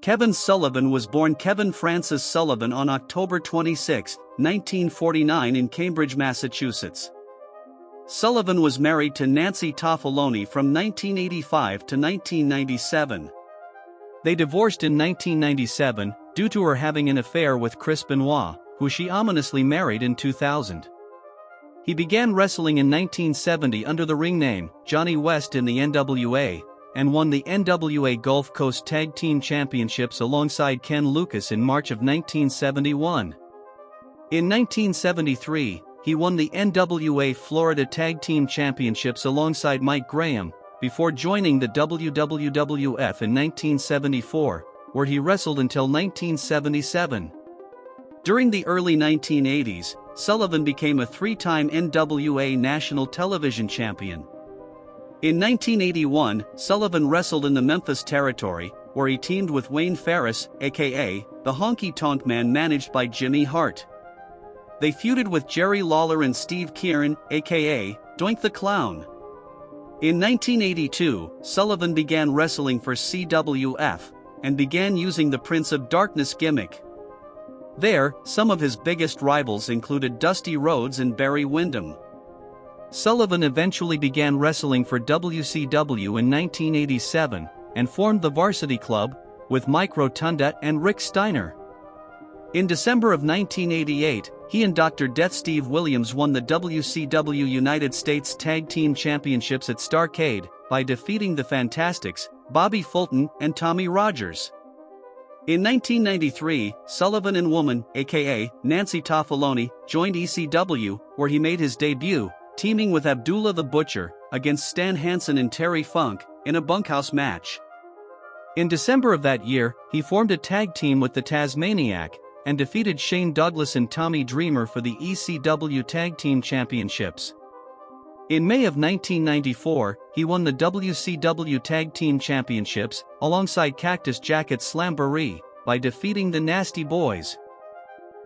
Kevin Sullivan was born Kevin Francis Sullivan on October 26, 1949 in Cambridge, Massachusetts. Sullivan was married to Nancy Toffoloni from 1985 to 1997. They divorced in 1997, due to her having an affair with Chris Benoit, who she ominously married in 2000. He began wrestling in 1970 under the ring name Johnny West in the NWA, and won the NWA Gulf Coast Tag Team Championships alongside Ken Lucas in March of 1971. In 1973, he won the NWA Florida Tag Team Championships alongside Mike Graham, before joining the WWF in 1974, where he wrestled until 1977. During the early 1980s, Sullivan became a three-time NWA National Television Champion. In 1981, Sullivan wrestled in the Memphis territory, where he teamed with Wayne Ferris, aka the Honky Tonk Man managed by Jimmy Hart. They feuded with Jerry Lawler and Steve Kieran, aka Doink the Clown. In 1982, Sullivan began wrestling for CWF, and began using the Prince of Darkness gimmick. There, some of his biggest rivals included Dusty Rhodes and Barry Windham. Sullivan eventually began wrestling for WCW in 1987, and formed the Varsity Club, with Mike Rotunda and Rick Steiner. In December of 1988, he and Dr. Death Steve Williams won the WCW United States Tag Team Championships at Starrcade, by defeating the Fantastics, Bobby Fulton and Tommy Rogers. In 1993, Sullivan and Woman, aka Nancy Toffoloni, joined ECW, where he made his debut, teaming with Abdullah the Butcher, against Stan Hansen and Terry Funk, in a bunkhouse match. In December of that year, he formed a tag team with the Tasmaniac, and defeated Shane Douglas and Tommy Dreamer for the ECW Tag Team Championships. In May of 1994, he won the WCW Tag Team Championships, alongside Cactus Jack at Slamboree, by defeating the Nasty Boys.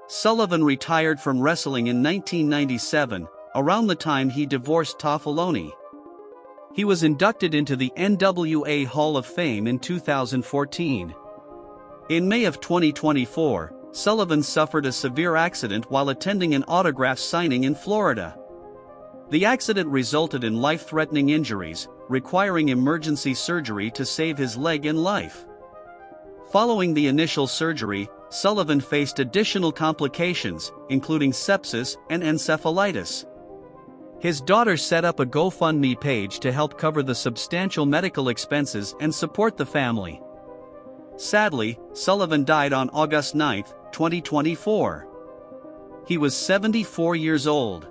Sullivan retired from wrestling in 1997, around the time he divorced Toffoloni. He was inducted into the NWA Hall of Fame in 2014. In May of 2024, Sullivan suffered a severe accident while attending an autograph signing in Florida. The accident resulted in life-threatening injuries, requiring emergency surgery to save his leg and life. Following the initial surgery, Sullivan faced additional complications, including sepsis and encephalitis. His daughter set up a GoFundMe page to help cover the substantial medical expenses and support the family. Sadly, Sullivan died on August 9, 2024. He was 74 years old.